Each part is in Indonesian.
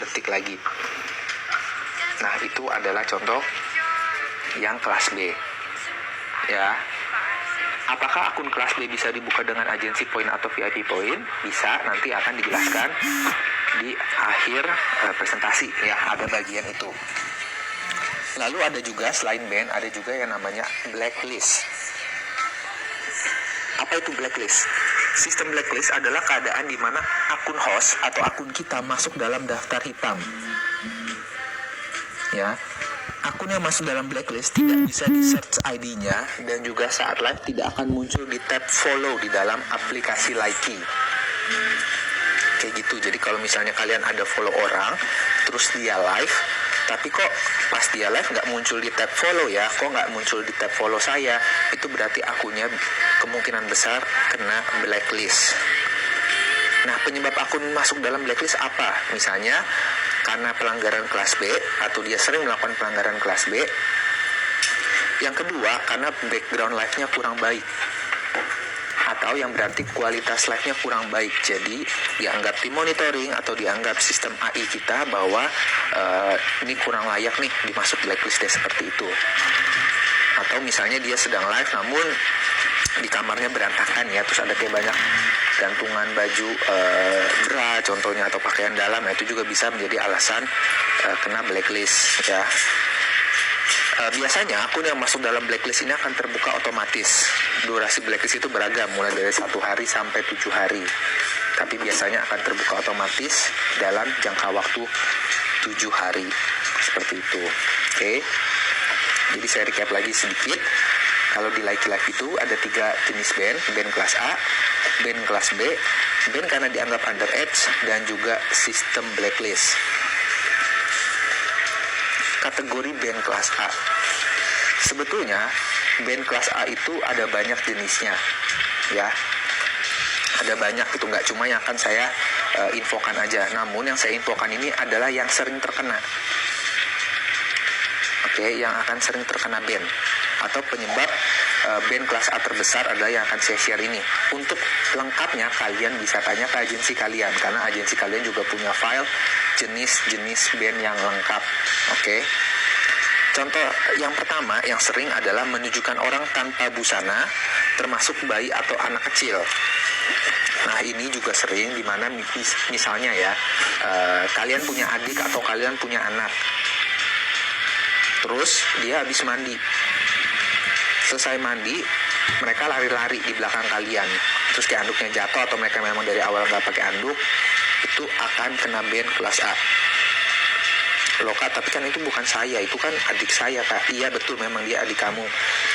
detik lagi. Nah, itu adalah contoh yang kelas B. Ya. Apakah akun kelas B bisa dibuka dengan agensi poin atau VIP poin? Bisa, nanti akan dijelaskan di akhir presentasi ya, ada bagian itu. Lalu ada juga selain ban, ada juga yang namanya blacklist. Apa itu blacklist? Sistem blacklist adalah keadaan di mana akun host atau akun kita masuk dalam daftar hitam. Ya, akun yang masuk dalam blacklist tidak bisa di-search ID-nya dan juga saat live tidak akan muncul di tab follow di dalam aplikasi Likee. Kayak gitu. Jadi kalau misalnya kalian ada follow orang, terus dia live, tapi kok pas dia live nggak muncul di tab follow ya, kok nggak muncul di tab follow saya, itu berarti akunnya kemungkinan besar kena blacklist. Nah, penyebab akun masuk dalam blacklist apa? Misalnya karena pelanggaran kelas B atau dia sering melakukan pelanggaran kelas B. Yang kedua, karena background live-nya kurang baik. Atau yang berarti kualitas live-nya kurang baik. Jadi dianggap di monitoring atau dianggap sistem AI kita bahwa ini kurang layak nih dimasuk blacklist seperti itu. Atau misalnya dia sedang live namun di kamarnya berantakan ya, terus ada kayak banyak gantungan baju bra contohnya atau pakaian dalam, itu juga bisa menjadi alasan kena blacklist ya. Biasanya akun yang masuk dalam blacklist ini akan terbuka otomatis. Durasi blacklist itu beragam, mulai dari 1 hari sampai 7 hari. Tapi biasanya akan terbuka otomatis dalam jangka waktu 7 hari. Seperti itu. Oke. Jadi saya recap lagi sedikit. Kalau di Likee Live itu ada 3 jenis ban. Ban kelas A, ban kelas B, ban karena dianggap underage, dan juga sistem blacklist. Kategori ban kelas A. Sebetulnya ban kelas A itu ada banyak jenisnya, ya. Ada banyak itu, nggak cuma yang akan saya infokan aja. Namun yang saya infokan ini adalah yang sering terkena. Oke, yang akan sering terkena ban atau penyebab ban kelas A terbesar adalah yang akan saya share ini. Untuk lengkapnya kalian bisa tanya ke agensi kalian, karena agensi kalian juga punya file jenis-jenis ban yang lengkap. Oke. Contoh yang pertama yang sering adalah menunjukkan orang tanpa busana, termasuk bayi atau anak kecil. Nah, ini juga sering dimana misalnya ya, kalian punya adik atau kalian punya anak, terus dia habis mandi, selesai mandi mereka lari-lari di belakang kalian, terus kayak anduknya jatuh atau mereka memang dari awal nggak pakai anduk, itu akan kena ban kelas A. Loh Kak, tapi kan itu bukan saya, itu kan adik saya Kak. Iya betul, memang dia adik kamu,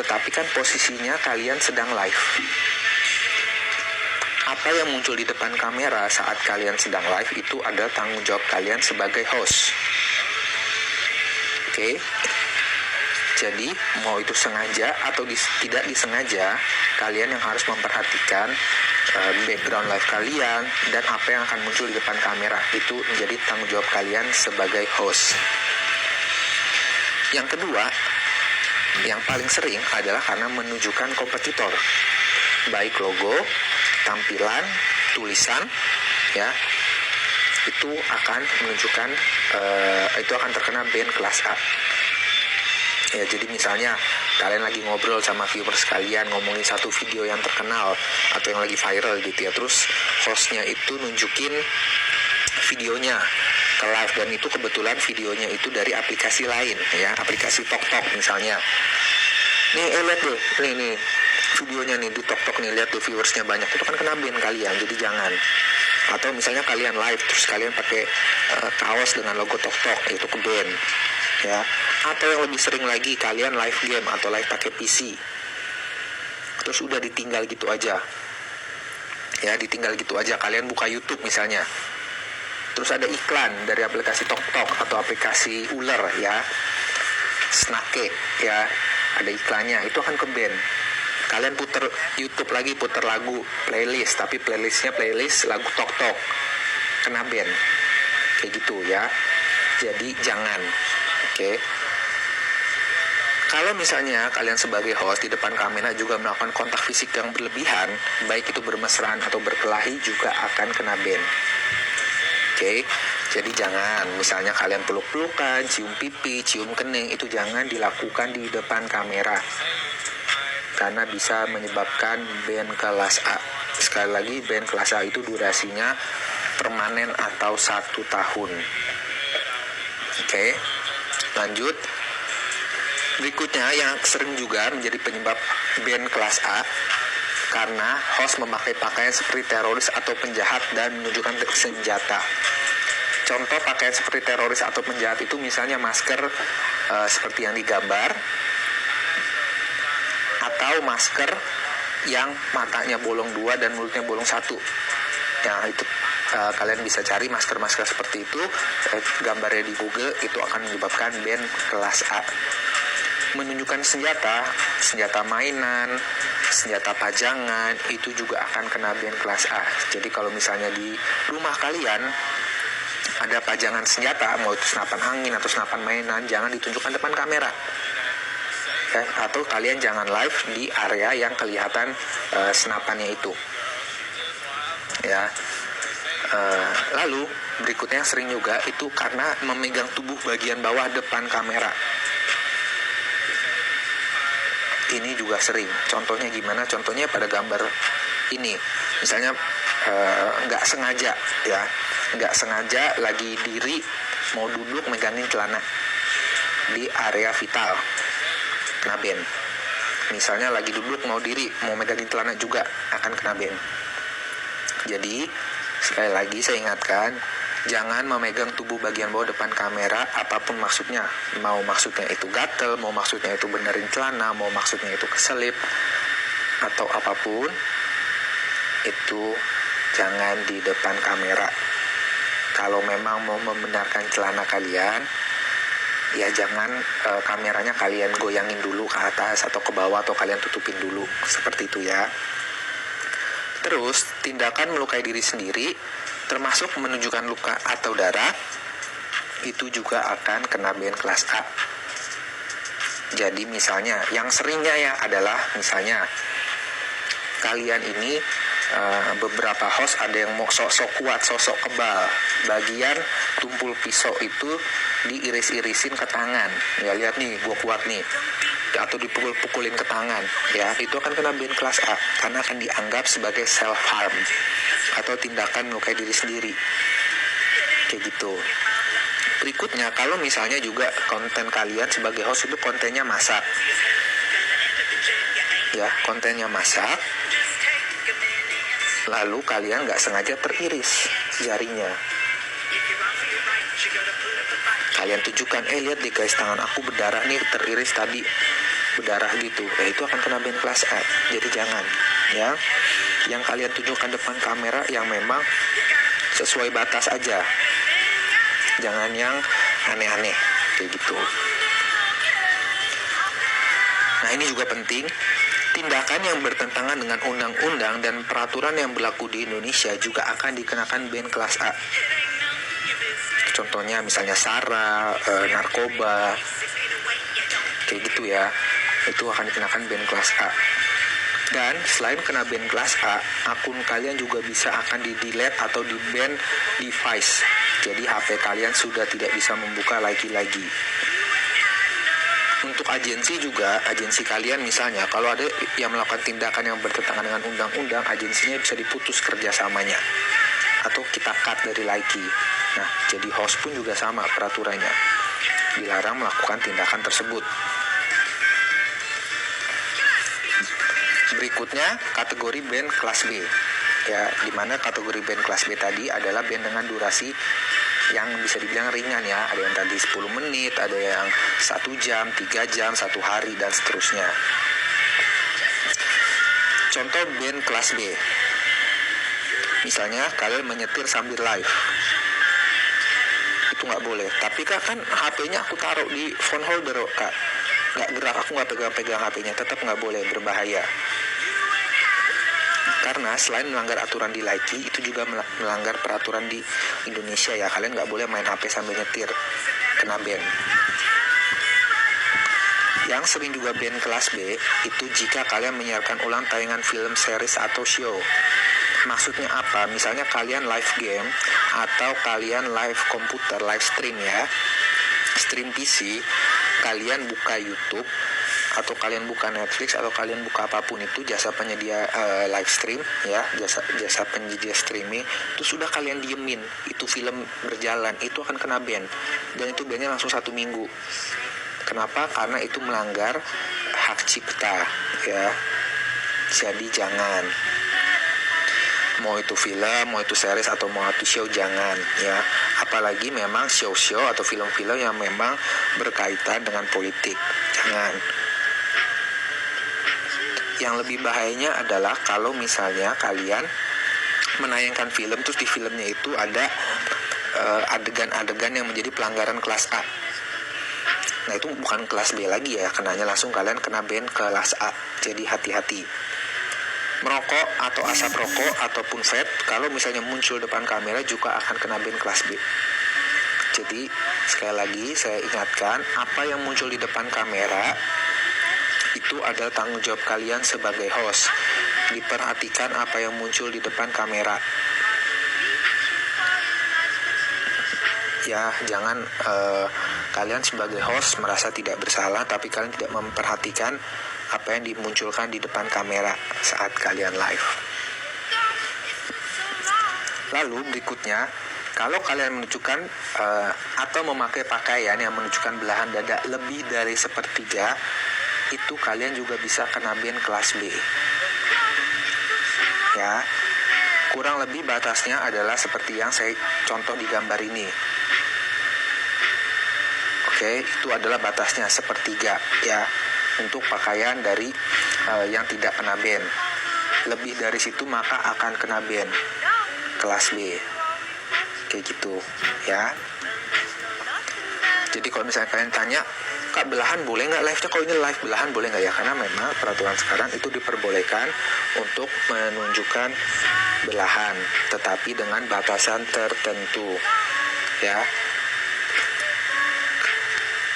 tetapi kan posisinya kalian sedang live. Apa yang muncul di depan kamera saat kalian sedang live itu adalah tanggung jawab kalian sebagai host. Oke. Jadi mau itu sengaja atau tidak disengaja, kalian yang harus memperhatikan background live kalian dan apa yang akan muncul di depan kamera. Itu menjadi tanggung jawab kalian sebagai host. Yang kedua, yang paling sering adalah karena menunjukkan kompetitor, baik logo, tampilan, tulisan, ya, itu akan menunjukkan itu akan terkena ban kelas A. Ya, jadi misalnya kalian lagi ngobrol sama viewers kalian, ngomongin satu video yang terkenal atau yang lagi viral gitu ya, terus hostnya itu nunjukin videonya ke live, dan itu kebetulan videonya itu dari aplikasi lain ya, aplikasi TokTok misalnya. Nih lihat deh, nih videonya nih di TokTok nih, lihat tuh viewersnya banyak, itu kan kena ban kalian, jadi jangan. Atau misalnya kalian live terus kalian pakai kaos dengan logo TokTok, itu ke ban ya. Atau yang lebih sering lagi, kalian live game atau live pakai PC, terus udah ditinggal gitu aja ya, ditinggal gitu aja. Kalian buka YouTube misalnya, terus ada iklan dari aplikasi TokTok atau aplikasi ular ya, Snake ya, ada iklannya, itu akan ke ban. Kalian puter YouTube lagi, puter lagu playlist, tapi playlistnya playlist lagu TokTok, kena ban kayak gitu ya. Jadi jangan. Oke. Kalau misalnya kalian sebagai host di depan kamera juga melakukan kontak fisik yang berlebihan, baik itu bermesraan atau berkelahi, juga akan kena ban. Oke. Jadi jangan, misalnya kalian peluk-pelukan, cium pipi, cium kening, itu jangan dilakukan di depan kamera. Karena bisa menyebabkan ban kelas A. Sekali lagi, ban kelas A itu durasinya permanen atau 1 tahun. Oke, lanjut. Berikutnya yang sering juga menjadi penyebab ban kelas A, karena host memakai pakaian seperti teroris atau penjahat dan menunjukkan senjata. Contoh pakaian seperti teroris atau penjahat itu misalnya masker seperti yang digambar, atau masker yang matanya bolong 2 dan mulutnya bolong 1. Ya, itu kalian bisa cari masker-masker seperti itu, gambarnya di Google, itu akan menyebabkan ban kelas A. Menunjukkan senjata mainan, senjata pajangan, itu juga akan kena ban kelas A. Jadi kalau misalnya di rumah kalian ada pajangan senjata, mau itu senapan angin atau senapan mainan, jangan ditunjukkan depan kamera. Ya, atau kalian jangan live di area yang kelihatan senapannya itu. Ya. Lalu berikutnya sering juga itu karena memegang tubuh bagian bawah depan kamera. Ini juga sering. Contohnya gimana? Contohnya pada gambar ini, misalnya nggak sengaja ya, nggak sengaja lagi diri mau duduk megangin celana di area vital, kena ban. Misalnya lagi duduk mau diri mau megangin celana juga akan kena ban. Jadi sekali lagi saya ingatkan, jangan memegang tubuh bagian bawah depan kamera apapun maksudnya. Mau maksudnya itu gatel, mau maksudnya itu benerin celana, mau maksudnya itu keselip atau apapun, itu jangan di depan kamera. Kalau memang mau membenarkan celana kalian, ya jangan kameranya kalian goyangin dulu ke atas atau ke bawah, atau kalian tutupin dulu, seperti itu ya. Terus, tindakan melukai diri sendiri, termasuk menunjukkan luka atau darah, itu juga akan kena ban kelas A. Jadi misalnya, yang seringnya ya adalah misalnya kalian ini beberapa host ada yang mau sok-sok kuat, sok-sok kebal, bagian tumpul pisau itu diiris-irisin ke tangan. Ya lihat nih, gua kuat nih. Atau dipukul-pukulin ke tangan, ya itu akan kena ban kelas A karena akan dianggap sebagai self harm atau tindakan melukai diri sendiri, kayak gitu. Berikutnya, kalau misalnya juga konten kalian sebagai host itu kontennya masak, ya kontennya masak, lalu kalian nggak sengaja teriris jarinya, kalian tunjukkan, lihat deh guys, tangan aku berdarah nih, teriris tadi berdarah gitu, itu akan kena ban kelas A. Jadi jangan, ya, yang kalian tunjukkan depan kamera yang memang sesuai batas aja, jangan yang aneh-aneh kayak gitu. Nah ini juga penting, tindakan yang bertentangan dengan undang-undang dan peraturan yang berlaku di Indonesia juga akan dikenakan ban kelas A. Contohnya misalnya SARA, narkoba, kayak gitu ya, itu akan dikenakan ban kelas A. Dan selain kena ban kelas A, akun kalian juga bisa akan di-delete atau di-ban device. Jadi HP kalian sudah tidak bisa membuka lagi. Untuk agensi juga, agensi kalian misalnya, kalau ada yang melakukan tindakan yang bertentangan dengan undang-undang, agensinya bisa diputus kerjasamanya atau kita cut dari lagi. Nah, jadi host pun juga sama peraturannya, dilarang melakukan tindakan tersebut. Berikutnya, kategori ban kelas B. Ya, di mana kategori ban kelas B tadi adalah ban dengan durasi yang bisa dibilang ringan ya. Ada yang tadi 10 menit, ada yang 1 jam, 3 jam, 1 hari, dan seterusnya. Contoh ban kelas B. Misalnya, kalian menyetir sambil live. Itu nggak boleh. Tapi kan HP-nya aku taruh di phone holder, Kak. Nggak gerak, aku nggak pegang-pegang HP-nya. Tetap nggak boleh, berbahaya. Karena selain melanggar aturan di Laiki, itu juga melanggar peraturan di Indonesia ya. Kalian nggak boleh main HP sambil nyetir, kena ban. Yang sering juga ban kelas B, itu jika kalian menyiarkan ulang tayangan film, series, atau show. Maksudnya apa? Misalnya kalian live game atau kalian live komputer, live stream ya, stream PC, kalian buka YouTube atau kalian buka Netflix atau kalian buka apapun itu jasa penyedia live stream ya, jasa penyedia streaming, itu sudah kalian diemin, itu film berjalan, itu akan kena ban, dan itu bannya langsung 1 minggu. Kenapa? Karena itu melanggar hak cipta ya. Jadi jangan, mau itu film, mau itu series atau mau itu show, jangan ya. Apalagi memang show-show atau film-film yang memang berkaitan dengan politik, jangan. Yang lebih bahayanya adalah kalau misalnya kalian menayangkan film, terus di filmnya itu ada adegan-adegan yang menjadi pelanggaran kelas A. Nah itu bukan kelas B lagi ya, kenanya langsung kalian kena ban kelas A. Jadi hati-hati. Merokok atau asap rokok ataupun vape, kalau misalnya muncul depan kamera juga akan kena ban kelas B. Jadi sekali lagi saya ingatkan, apa yang muncul di depan kamera itu adalah tanggung jawab kalian sebagai host. Diperhatikan apa yang muncul di depan kamera. Ya, jangan kalian sebagai host merasa tidak bersalah, tapi kalian tidak memperhatikan apa yang dimunculkan di depan kamera saat kalian live. Lalu berikutnya, kalau kalian menunjukkan atau memakai pakaian yang menunjukkan belahan dada lebih dari 1/3, itu kalian juga bisa kena ban kelas B. Ya, kurang lebih batasnya adalah seperti yang saya contoh di gambar ini. Oke, itu adalah batasnya 1/3 ya, untuk pakaian dari yang tidak kena ban. Lebih dari situ maka akan kena ban kelas B. Kayak gitu ya. Jadi kalau misalnya kalian tanya, Kak, belahan boleh nggak live-nya? Kalau ini live belahan boleh nggak ya? Karena memang peraturan sekarang itu diperbolehkan untuk menunjukkan belahan, tetapi dengan batasan tertentu ya.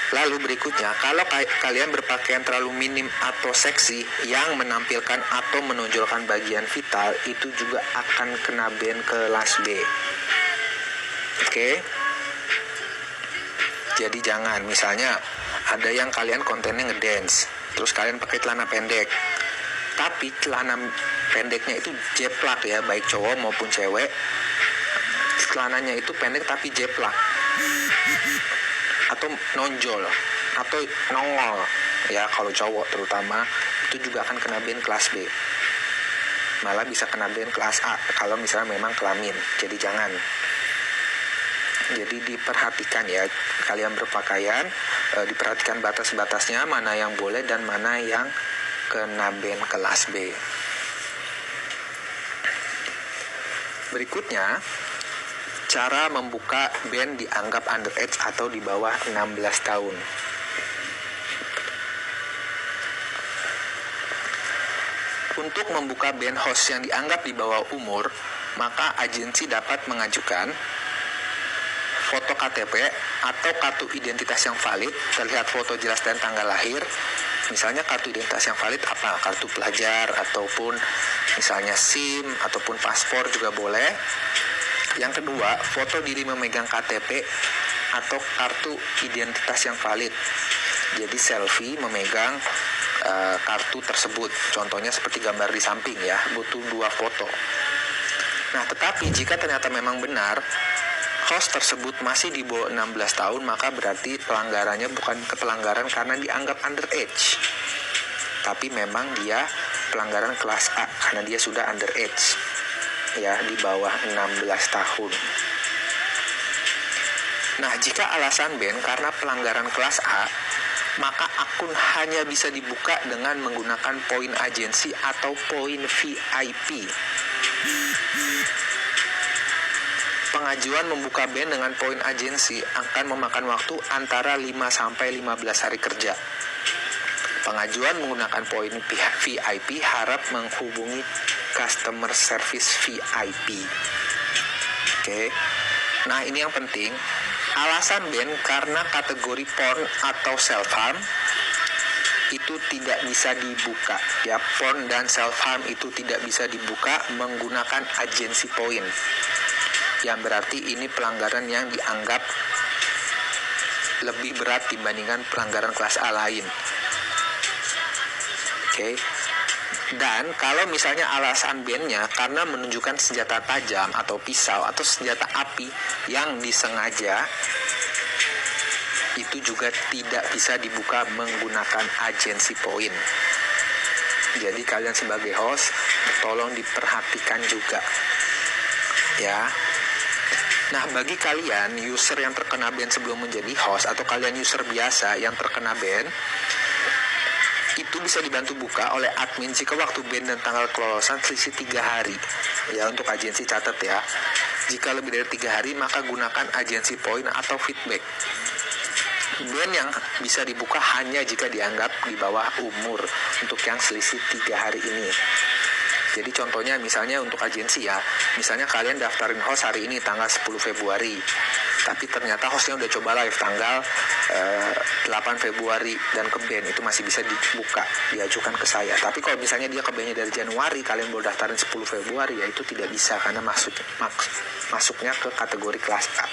Lalu berikutnya, kalau kalian berpakaian terlalu minim atau seksi yang menampilkan atau menonjolkan bagian vital, itu juga akan kena ban kelas B. Oke? Jadi jangan, misalnya ada yang kalian kontennya ngedance, terus kalian pakai celana pendek, tapi celana pendeknya itu jeplak ya, baik cowok maupun cewek, celananya itu pendek tapi jeplak, atau nonjol, atau nongol ya, kalau cowok terutama, itu juga akan kena ban kelas B. Malah bisa kena ban kelas A kalau misalnya memang kelamin. Jadi jangan. Jadi diperhatikan ya, kalian berpakaian, diperhatikan batas-batasnya, mana yang boleh dan mana yang kena ban kelas B. Berikutnya, cara membuka band dianggap underage atau di bawah 16 tahun. Untuk membuka band host yang dianggap di bawah umur, maka agensi dapat mengajukan foto KTP atau kartu identitas yang valid, terlihat foto jelas dan tanggal lahir. Misalnya kartu identitas yang valid apa? Kartu pelajar ataupun misalnya SIM ataupun paspor juga boleh. Yang kedua, foto diri memegang KTP atau kartu identitas yang valid. Jadi selfie memegang kartu tersebut. Contohnya seperti gambar di samping ya, butuh 2 foto. Nah, tetapi jika ternyata memang benar host tersebut masih di bawah 16 tahun, maka berarti pelanggarannya bukan pelanggaran karena dianggap underage, tapi memang dia pelanggaran kelas A karena dia sudah underage ya, di bawah 16 tahun. Nah, jika alasan ban karena pelanggaran kelas A, maka akun hanya bisa dibuka dengan menggunakan poin agensi atau poin VIP. Pengajuan membuka band dengan poin agensi akan memakan waktu antara 5-15 hari kerja. Pengajuan menggunakan poin VIP harap menghubungi customer service VIP. Oke. Nah, ini yang penting. Alasan ban karena kategori porn atau self-harm itu tidak bisa dibuka, ya. Porn dan self harm itu tidak bisa dibuka menggunakan agency point, yang berarti ini pelanggaran yang dianggap lebih berat dibandingkan pelanggaran kelas A lain. Oke. Dan kalau misalnya alasan bandnya karena menunjukkan senjata tajam atau pisau atau senjata api yang disengaja, itu juga tidak bisa dibuka menggunakan agency point. Jadi kalian sebagai host tolong diperhatikan juga, ya. Nah, bagi kalian user yang terkena ban sebelum menjadi host atau kalian user biasa yang terkena ban, itu bisa dibantu buka oleh admin jika waktu ban dan tanggal kelolosan selisih 3 hari. Ya, untuk agensi catat ya. Jika lebih dari 3 hari, maka gunakan agency point atau feedback. Ban yang bisa dibuka hanya jika dianggap di bawah umur untuk yang selisih 3 hari ini. Jadi contohnya misalnya untuk agensi ya, misalnya kalian daftarin host hari ini tanggal 10 Februari, tapi ternyata hostnya udah coba live tanggal 8 Februari dan ke ban, itu masih bisa dibuka, diajukan ke saya. Tapi kalau misalnya dia ke ban-nya dari Januari, kalian baru daftarin 10 Februari, ya itu tidak bisa karena masuknya ke kategori kelas A.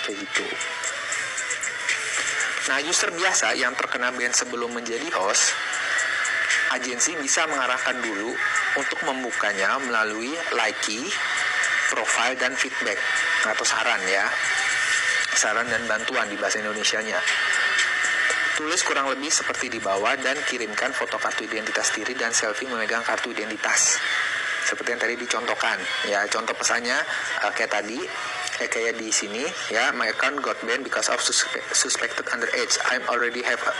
Kayak gitu. Nah, user biasa yang terkena ban sebelum menjadi host, agensi bisa mengarahkan dulu untuk membukanya melalui likey, profile, dan feedback atau saran ya. Saran dan bantuan di bahasa Indonesianya. Tulis kurang lebih seperti di bawah dan kirimkan foto kartu identitas diri dan selfie memegang kartu identitas. Seperti yang tadi dicontohkan. Ya, contoh pesannya kayak tadi, kayak di sini ya, my account got banned because of suspected underage. I already have a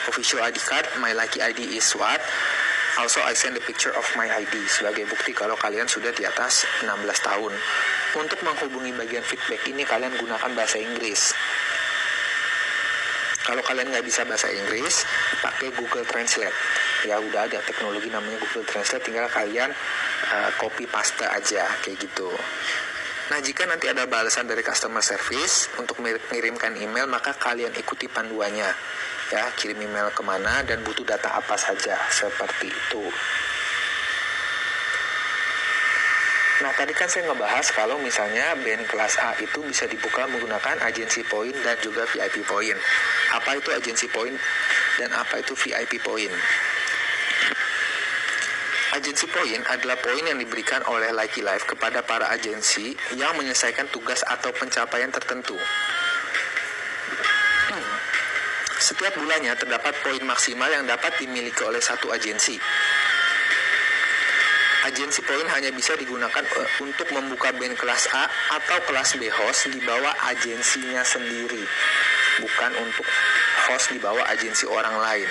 official ID card. My lucky ID is what? Also I send the picture of my ID sebagai bukti kalau kalian sudah di atas 16 tahun. Untuk menghubungi bagian feedback ini kalian gunakan bahasa Inggris. Kalau kalian nggak bisa bahasa Inggris, pakai Google Translate. Ya udah ada teknologi namanya Google Translate, tinggal kalian copy paste aja kayak gitu. Nah, jika nanti ada balasan dari customer service untuk mengirimkan email, maka kalian ikuti panduannya. Ya, kirim email kemana dan butuh data apa saja, seperti itu. Nah, tadi kan saya ngebahas kalau misalnya ban kelas A itu bisa dibuka menggunakan agency point dan juga VIP point. Apa itu agency point dan apa itu VIP point? Agency point adalah poin yang diberikan oleh Likee Live kepada para agensi yang menyelesaikan tugas atau pencapaian tertentu. Setiap bulannya terdapat poin maksimal yang dapat dimiliki oleh satu agensi. Agency point hanya bisa digunakan untuk membuka band kelas A atau kelas B host di bawah agensinya sendiri, bukan untuk host di bawah agensi orang lain.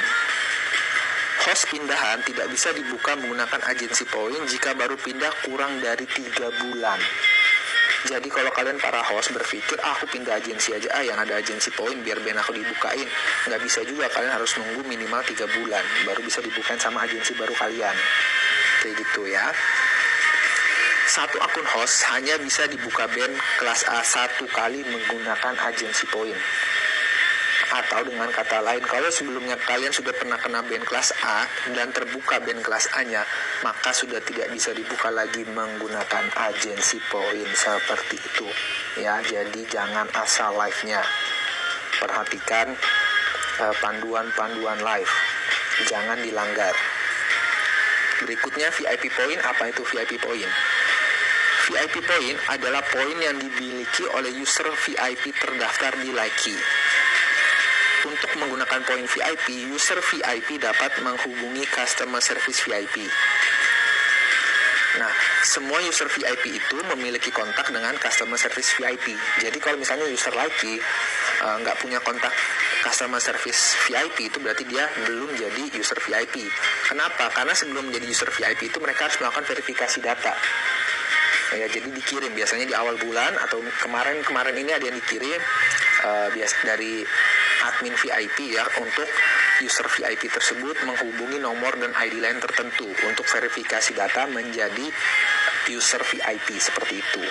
Host pindahan tidak bisa dibuka menggunakan agency point jika baru pindah kurang dari 3 bulan. Jadi kalau kalian para host berpikir, aku pindah agensi aja yang ada agency point biar band aku dibukain, nggak bisa juga, kalian harus nunggu minimal 3 bulan baru bisa dibukain sama agensi baru kalian. Kayak gitu ya. Satu akun host hanya bisa dibuka band kelas A 1 kali menggunakan agency point. Atau dengan kata lain, kalau sebelumnya kalian sudah pernah kena band kelas A dan terbuka band kelas A-nya, maka sudah tidak bisa dibuka lagi menggunakan agency point seperti itu. Ya, jadi jangan asal live-nya. Perhatikan panduan-panduan live. Jangan dilanggar. Berikutnya VIP point. Apa itu VIP point? VIP point adalah poin yang dimiliki oleh user VIP terdaftar di Likee. Untuk menggunakan poin VIP, user VIP dapat menghubungi customer service VIP. Nah, semua user VIP itu memiliki kontak dengan customer service VIP. Jadi kalau misalnya user Likee nggak punya kontak customer service VIP, itu berarti dia belum jadi user VIP. Kenapa? Karena sebelum menjadi user VIP itu mereka harus melakukan verifikasi data. Ya, jadi dikirim biasanya di awal bulan atau kemarin ini ada yang dikirim dari admin VIP ya, untuk user VIP tersebut menghubungi nomor dan ID lain tertentu untuk verifikasi data menjadi user VIP seperti itu.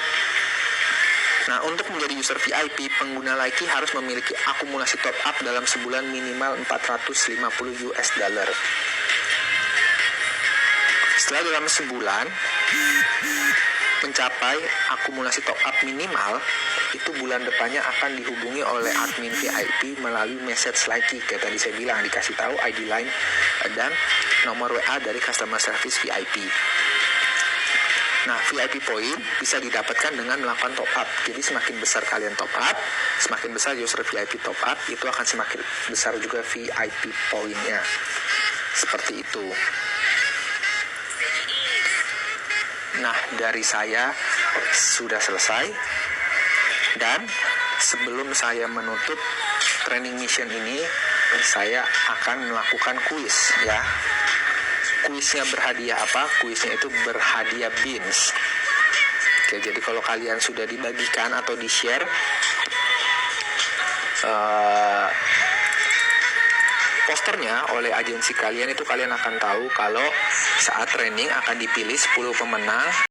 Nah, untuk menjadi user VIP, pengguna Likee harus memiliki akumulasi top up dalam sebulan minimal 450 US dollar. Setelah dalam sebulan mencapai akumulasi top up minimal, itu bulan depannya akan dihubungi oleh admin VIP melalui message Likee. Kayak tadi saya bilang, dikasih tahu ID line dan nomor WA dari customer service VIP. Nah, VIP point bisa didapatkan dengan melakukan top up. Jadi semakin besar kalian top up, semakin besar user VIP top up, itu akan semakin besar juga VIP poinnya. Seperti itu. Nah, dari saya sudah selesai. Dan sebelum saya menutup training mission ini, saya akan melakukan kuis ya. Kuisnya berhadiah apa? Kuisnya itu berhadiah beans. Oke, jadi kalau kalian sudah dibagikan atau di-share posternya oleh agensi kalian, itu kalian akan tahu kalau saat training akan dipilih 10 pemenang